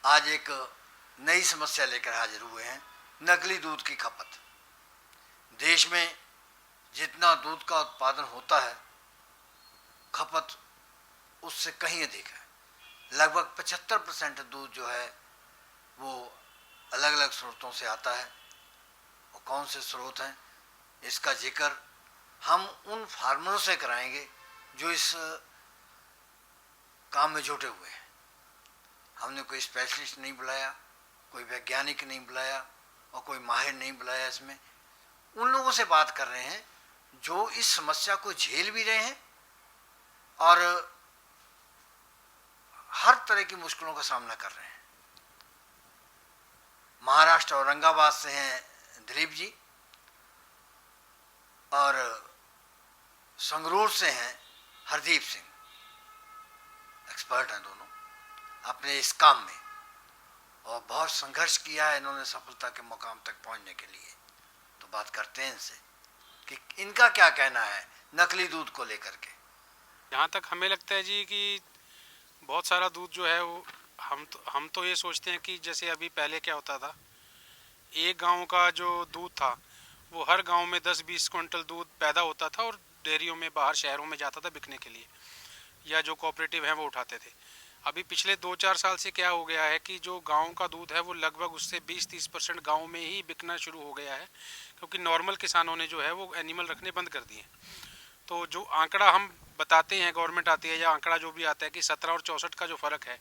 आज एक नई समस्या लेकर हाजिर हुए हैं, नकली दूध की खपत। देश में जितना दूध का उत्पादन होता है, खपत उससे कहीं अधिक है। लगभग 75% दूध जो है वो अलग अलग स्रोतों से आता है। वो कौन से स्रोत हैं, इसका जिक्र हम उन फार्मरों से कराएंगे जो इस काम में जुटे हुए हैं। हमने कोई स्पेशलिस्ट नहीं बुलाया, कोई वैज्ञानिक नहीं बुलाया और कोई माहिर नहीं बुलाया। इसमें उन लोगों से बात कर रहे हैं जो इस समस्या को झेल भी रहे हैं और हर तरह की मुश्किलों का सामना कर रहे हैं। महाराष्ट्र औरंगाबाद से हैं दिलीप जी और संगरूर से हैं हरदीप सिंह। एक्सपर्ट हैं दोनों अपने इस काम में और बहुत संघर्ष किया है इन्होंने सफलता के मुकाम तक पहुंचने के लिए। तो बात करते हैं इनसे कि इनका क्या कहना है नकली दूध को लेकर के। जहाँ तक हमें लगता है जी कि बहुत सारा दूध जो है वो हम तो ये सोचते हैं कि जैसे अभी पहले क्या होता था, एक गांव का जो दूध था वो हर गांव में 10-20 क्विंटल दूध पैदा होता था और डेयरियों में बाहर शहरों में जाता था बिकने के लिए, या जो कोऑपरेटिव हैं वो उठाते थे। अभी पिछले 2-4 साल से क्या हो गया है कि जो गांव का दूध है वो लगभग उससे 20-30% गाँव में ही बिकना शुरू हो गया है, क्योंकि नॉर्मल किसानों ने जो है वो एनिमल रखने बंद कर दिए। तो जो आंकड़ा हम बताते हैं, गवर्नमेंट आती है या आंकड़ा जो भी आता है कि 17 और 64 का जो फ़र्क है,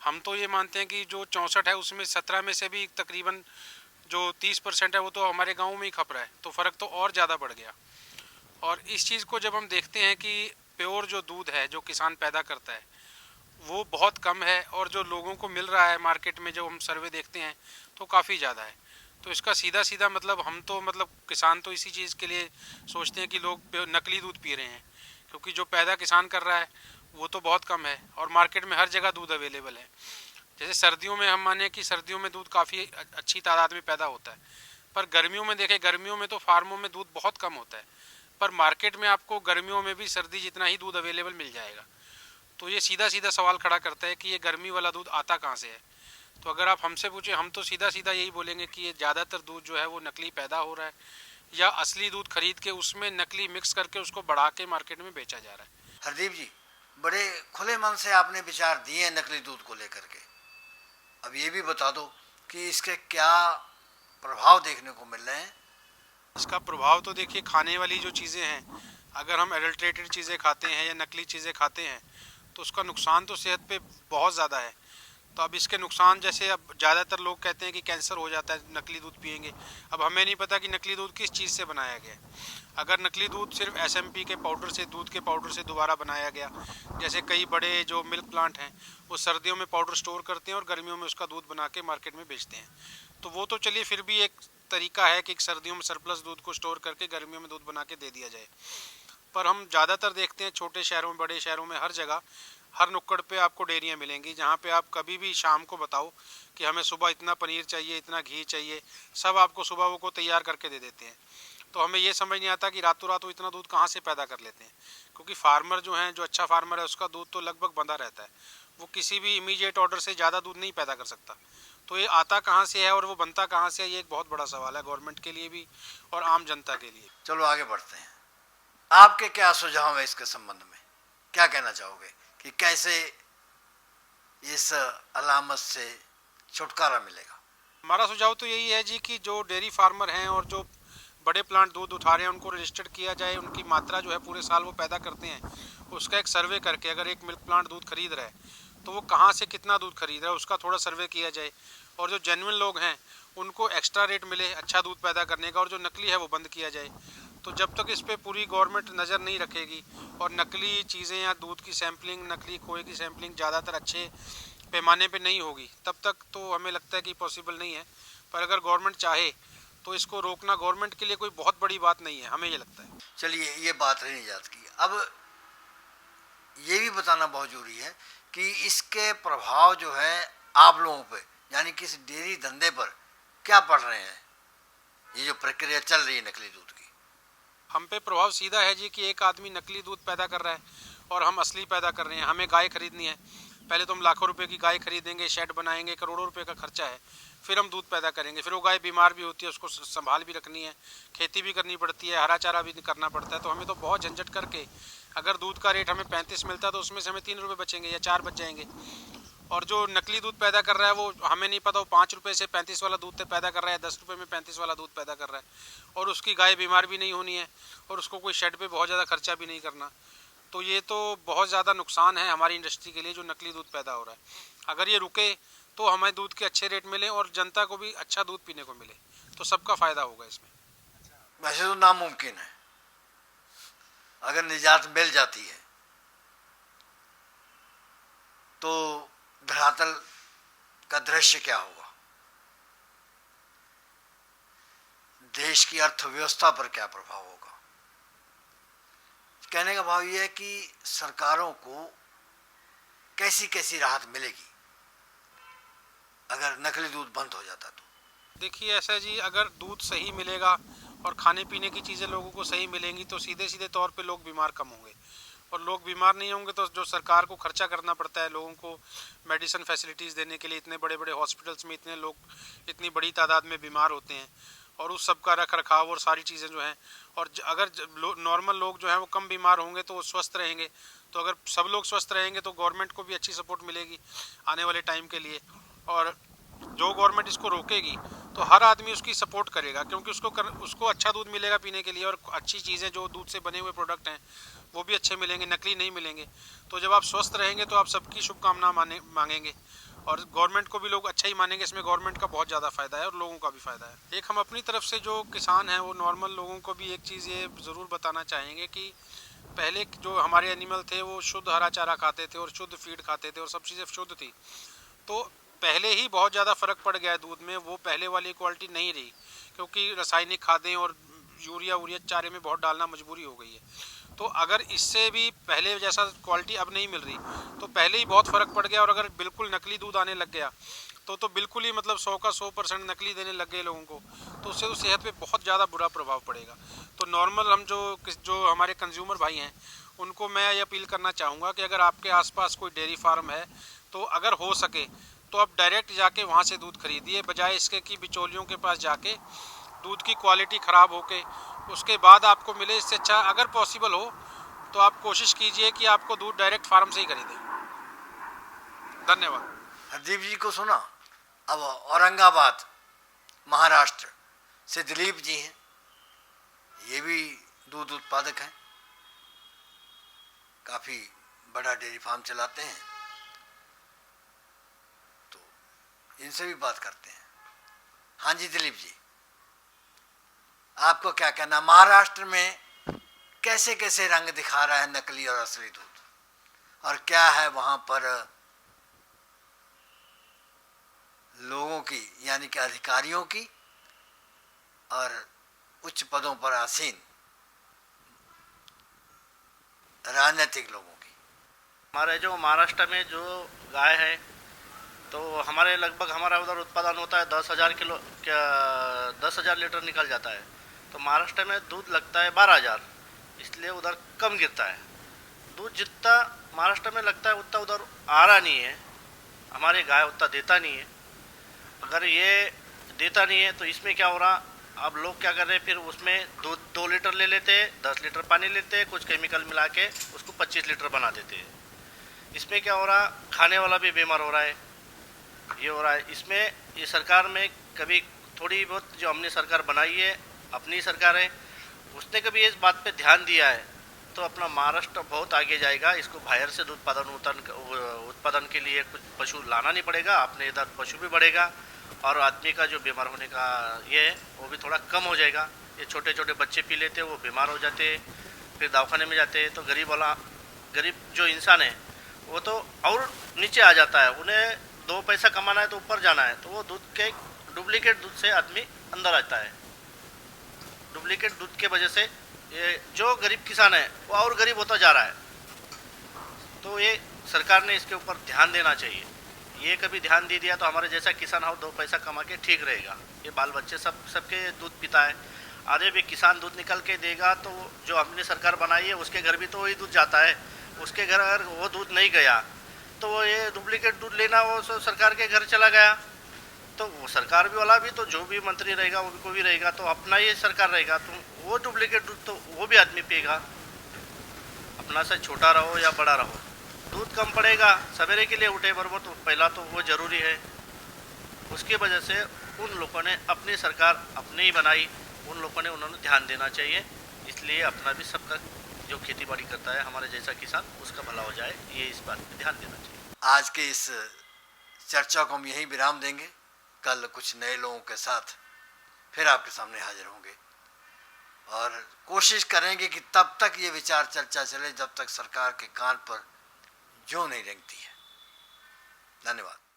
हम तो ये मानते हैं कि जो 64 है उसमें 17 में से भी तकरीबन जो 30% है वो तो हमारे गाँव में ही खप रहा है, तो फ़र्क तो और ज़्यादा बढ़ गया। और इस चीज़ को जब हम देखते हैं कि प्योर जो दूध है जो किसान पैदा करता है वो बहुत कम है और जो लोगों को मिल रहा है मार्केट में, जो हम सर्वे देखते हैं तो काफ़ी ज़्यादा है। तो इसका सीधा सीधा मतलब हम तो किसान तो इसी चीज़ के लिए सोचते हैं कि लोग नकली दूध पी रहे हैं, क्योंकि जो पैदा किसान कर रहा है वो तो बहुत कम है और मार्केट में हर जगह दूध अवेलेबल है। जैसे सर्दियों में हम माने कि सर्दियों में दूध काफ़ी अच्छी तादाद में पैदा होता है, पर गर्मियों में देखें, गर्मियों में तो फार्मों में दूध बहुत कम होता है, पर मार्केट में आपको गर्मियों में भी सर्दी जितना ही दूध अवेलेबल मिल जाएगा। तो ये सीधा सीधा सवाल खड़ा करता है कि ये गर्मी वाला दूध आता कहाँ से है। तो अगर आप हमसे पूछें, हम तो सीधा सीधा यही बोलेंगे कि ये ज़्यादातर दूध जो है वो नकली पैदा हो रहा है या असली दूध खरीद के उसमें नकली मिक्स करके उसको बढ़ा के मार्केट में बेचा जा रहा है। हरदीप जी, बड़े खुले मन से आपने विचार दिए हैं नकली दूध को लेकर के। अब ये भी बता दो कि इसके क्या प्रभाव देखने को मिल रहे हैं। इसका प्रभाव तो देखिए, खाने वाली जो चीज़ें हैं, अगर हम एडल्ट्रेटेड चीज़ें खाते हैं या नकली चीज़ें खाते हैं तो उसका नुकसान तो सेहत पे बहुत ज़्यादा है। तो अब इसके नुकसान, जैसे अब ज़्यादातर लोग कहते हैं कि कैंसर हो जाता है नकली दूध पिएंगे। अब हमें नहीं पता कि नकली दूध किस चीज़ से बनाया गया है। अगर नकली दूध सिर्फ SMP के पाउडर से, दूध के पाउडर से दोबारा बनाया गया, जैसे कई बड़े जो मिल्क प्लांट हैं वो सर्दियों में पाउडर स्टोर करते हैं और गर्मियों में उसका दूध बना के मार्केट में बेचते हैं, तो वो तो चलिए फिर भी एक तरीका है कि सर्दियों में सरप्लस दूध को स्टोर करके गर्मियों में दूध बना के दे दिया जाए। पर हम ज़्यादातर देखते हैं छोटे शहरों में, बड़े शहरों में, हर जगह हर नुक्कड़ पे आपको डेयरियाँ मिलेंगी, जहाँ पे आप कभी भी शाम को बताओ कि हमें सुबह इतना पनीर चाहिए, इतना घी चाहिए, सब आपको सुबह वो को तैयार करके दे देते हैं। तो हमें ये समझ नहीं आता कि रातों रात वो इतना दूध कहाँ से पैदा कर लेते हैं, क्योंकि फार्मर जो हैं, जो अच्छा फार्मर है उसका दूध तो लगभग बंधा रहता है, वो किसी भी इमीडिएट ऑर्डर से ज़्यादा दूध नहीं पैदा कर सकता। तो ये आता कहाँ से है और वो बनता कहाँ से है, ये एक बहुत बड़ा सवाल है गवर्नमेंट के लिए भी और आम जनता के लिए। चलो आगे बढ़ते हैं। आपके क्या सुझाव है इसके संबंध में, क्या कहना चाहोगे कि कैसे इस अलामत से छुटकारा मिलेगा? हमारा सुझाव तो यही है जी कि जो डेयरी फार्मर हैं और जो बड़े प्लांट दूध उठा रहे हैं उनको रजिस्टर्ड किया जाए, उनकी मात्रा जो है पूरे साल वो पैदा करते हैं उसका एक सर्वे करके, अगर एक मिल्क प्लांट दूध खरीद रहा है तो वो कहाँ से कितना दूध खरीद रहा है उसका थोड़ा सर्वे किया जाए, और जो जेन्युइन लोग हैं उनको एक्स्ट्रा रेट मिले अच्छा दूध पैदा करने का, और जो नकली है वो बंद किया जाए। तो जब तक इस पर पूरी गवर्नमेंट नज़र नहीं रखेगी और नकली चीज़ें या दूध की सैम्पलिंग, नकली खोए की सैम्पलिंग ज़्यादातर अच्छे पैमाने पे नहीं होगी, तब तक तो हमें लगता है कि पॉसिबल नहीं है। पर अगर गवर्नमेंट चाहे तो इसको रोकना गवर्नमेंट के लिए कोई बहुत बड़ी बात नहीं है, हमें ये लगता है। चलिए, ये बात रही निजात की। अब ये भी बताना बहुत जरूरी है कि इसके प्रभाव जो है आप लोगों पे, यानी कि इस डेयरी धंधे पर क्या पड़ रहे हैं, ये जो प्रक्रिया चल रही है नकली दूध की। हम पे प्रभाव सीधा है जी कि एक आदमी नकली दूध पैदा कर रहा है और हम असली पैदा कर रहे हैं। हमें गाय खरीदनी है पहले तो हम लाखों रुपए की गाय खरीदेंगे, शेड बनाएंगे, करोड़ों रुपए का खर्चा है, फिर हम दूध पैदा करेंगे। फिर वो गाय बीमार भी होती है, उसको संभाल भी रखनी है, खेती भी करनी पड़ती है, हरा चारा भी करना पड़ता है। तो हमें तो बहुत झंझट करके अगर दूध का रेट हमें 35 मिलता है तो उसमें से हमें 3 रुपये बचेंगे या 4 बच जाएंगे। और जो नकली दूध पैदा कर रहा है वो हमें नहीं पता, वो 5 रुपये से 35 वाला दूध पैदा कर रहा है, 10 रुपये में 35 वाला दूध पैदा कर रहा है, और उसकी गाय बीमार भी नहीं होनी है, और उसको कोई शेड पे बहुत ज़्यादा खर्चा भी नहीं करना। तो ये तो बहुत ज़्यादा नुकसान है हमारी इंडस्ट्री के लिए, जो नकली दूध पैदा हो रहा है। अगर ये रुके तो हमें दूध के अच्छे रेट मिले और जनता को भी अच्छा दूध पीने को मिले, तो सबका फ़ायदा होगा इसमें। वैसे तो नामुमकिन है, अगर निजात मिल जाती है तो धरातल का दृश्य क्या होगा, देश की अर्थव्यवस्था पर क्या प्रभाव होगा। कहने का भाव यह है कि सरकारों को कैसी कैसी राहत मिलेगी अगर नकली दूध बंद हो जाता तो। देखिए ऐसा जी, अगर दूध सही मिलेगा और खाने पीने की चीज़ें लोगों को सही मिलेंगी तो सीधे सीधे तौर पे लोग बीमार कम होंगे, और लोग बीमार नहीं होंगे तो जो सरकार को खर्चा करना पड़ता है लोगों को मेडिसिन फैसिलिटीज़ देने के लिए, इतने बड़े बड़े हॉस्पिटल्स में इतने लोग इतनी बड़ी तादाद में बीमार होते हैं, और उस सब का रख रखाव और सारी चीज़ें जो हैं, और अगर नॉर्मल लोग जो हैं वो कम बीमार होंगे तो वो स्वस्थ रहेंगे। तो अगर सब लोग स्वस्थ रहेंगे तो गवर्नमेंट को भी अच्छी सपोर्ट मिलेगी आने वाले टाइम के लिए, और जो गवर्नमेंट इसको रोकेगी तो हर आदमी उसकी सपोर्ट करेगा, क्योंकि उसको अच्छा दूध मिलेगा पीने के लिए, और अच्छी चीज़ें जो दूध से बने हुए प्रोडक्ट हैं वो भी अच्छे मिलेंगे, नकली नहीं मिलेंगे। तो जब आप स्वस्थ रहेंगे तो आप सबकी शुभकामना मांगेंगे, और गवर्नमेंट को भी लोग अच्छा ही मानेंगे। इसमें गवर्नमेंट का बहुत ज़्यादा फ़ायदा है और लोगों का भी फ़ायदा है। एक हम अपनी तरफ से जो किसान हैं वो नॉर्मल लोगों को भी एक चीज़ ये ज़रूर बताना चाहेंगे कि पहले जो हमारे एनिमल थे वो शुद्ध हरा चारा खाते थे और शुद्ध फीड खाते थे और सब चीज़ें शुद्ध थी, तो पहले ही बहुत ज़्यादा फ़र्क पड़ गया है दूध में, वो पहले वाली क्वालिटी नहीं रही, क्योंकि रासायनिक खादें और यूरिया चारे में बहुत डालना मजबूरी हो गई है। तो अगर इससे भी पहले जैसा क्वालिटी अब नहीं मिल रही तो पहले ही बहुत फ़र्क पड़ गया, और अगर बिल्कुल नकली दूध आने लग गया तो बिल्कुल ही मतलब 100 का 100% नकली देने लग गए लोगों को, तो उससे तो सेहत पे बहुत ज़्यादा बुरा प्रभाव पड़ेगा। तो नॉर्मल हम जो हमारे कंज्यूमर भाई हैं उनको मैं ये अपील करना चाहूँगा कि अगर आपके आसपास कोई डेयरी फार्म है तो अगर हो सके तो आप डायरेक्ट जाके वहाँ से दूध खरीदिए, बजाय इसके कि बिचौलियों के पास जाके दूध की क्वालिटी ख़राब होके उसके बाद आपको मिले। इससे अच्छा अगर पॉसिबल हो तो आप कोशिश कीजिए कि आपको दूध डायरेक्ट फार्म से ही खरीदें। धन्यवाद। हरदीप जी को सुना। अब औरंगाबाद महाराष्ट्र से दिलीप जी हैं, ये भी दूध उत्पादक हैं, काफ़ी बड़ा डेयरी फार्म चलाते हैं, तो इनसे भी बात करते हैं। हाँ जी दिलीप जी, आपको क्या कहना, महाराष्ट्र में कैसे कैसे रंग दिखा रहा है नकली और असली दूध, और क्या है वहाँ पर लोगों की यानी कि अधिकारियों की और उच्च पदों पर आसीन राजनीतिक लोगों की। हमारे जो महाराष्ट्र में जो गाय है तो हमारे लगभग हमारा उधर उत्पादन होता है 10,000 किलो 10,000 लीटर निकल जाता है, तो महाराष्ट्र में दूध लगता है 12,000, इसलिए उधर कम गिरता है दूध। जितना महाराष्ट्र में लगता है उतना उधर आ रहा नहीं है, हमारे गाय उतना देता नहीं है। अगर ये देता नहीं है तो इसमें क्या हो रहा, अब लोग क्या कर रहे हैं, फिर उसमें दूध 2 लीटर ले लेते हैं, 10 लीटर पानी लेते हैं, कुछ केमिकल मिला के उसको 25 लीटर बना देते हैं। इसमें क्या हो रहा, खाने वाला भी बीमार हो रहा है, ये हो रहा है। इसमें ये सरकार में कभी थोड़ी बहुत जो हमने सरकार बनाई है, अपनी सरकार है, उसने कभी इस बात पे ध्यान दिया है तो अपना महाराष्ट्र बहुत आगे जाएगा। इसको बाहर से दूध उत्पादन के लिए कुछ पशु लाना नहीं पड़ेगा, अपने इधर पशु भी बढ़ेगा और आदमी का जो बीमार होने का ये है वो भी थोड़ा कम हो जाएगा। ये छोटे छोटे बच्चे पी लेते हैं, वो बीमार हो जाते हैं, फिर दवाखाने में जाते हैं, तो गरीब जो इंसान है वो तो और नीचे आ जाता है। उन्हें 2 पैसा कमाना है तो ऊपर जाना है, तो वो दूध के डुप्लीकेट दूध से आदमी अंदर आता है। डुप्लीकेट दूध के वजह से ये जो गरीब किसान है वो और गरीब होता जा रहा है। तो ये सरकार ने इसके ऊपर ध्यान देना चाहिए। ये कभी ध्यान दे दिया तो हमारे जैसा किसान हो 2 पैसा कमा के ठीक रहेगा। ये बाल बच्चे सबके दूध पीता है, आधे भी किसान दूध निकल के देगा तो जो हमने सरकार बनाई है उसके घर भी तो वही दूध जाता है। उसके घर अगर वो दूध नहीं गया तो वो ये डुप्लीकेट दूध लेना वो सरकार के घर चला गया, तो वो सरकार भी वाला भी तो जो भी मंत्री रहेगा उनको भी रहेगा, तो अपना ही सरकार रहेगा, तो वो डुप्लीकेट दूध तो वो भी आदमी पिएगा, अपना से छोटा रहो या बड़ा रहो, दूध कम पड़ेगा। सवेरे के लिए उठे बरबर तो पहला तो वो ज़रूरी है। उसकी वजह से उन लोगों ने अपनी सरकार अपनी ही बनाई, उन लोगों ने उन्होंने ध्यान देना चाहिए। इसलिए अपना भी सबका जो खेती बाड़ी करता है हमारे जैसा किसान, उसका भला हो जाए, ये इस बात पे ध्यान देना चाहिए। आज के इस चर्चा को हम यहीं विराम देंगे। कल कुछ नए लोगों के साथ फिर आपके सामने हाजिर होंगे और कोशिश करेंगे कि तब तक ये विचार चर्चा चले जब तक सरकार के कान पर जूं नहीं रेंगती है। धन्यवाद।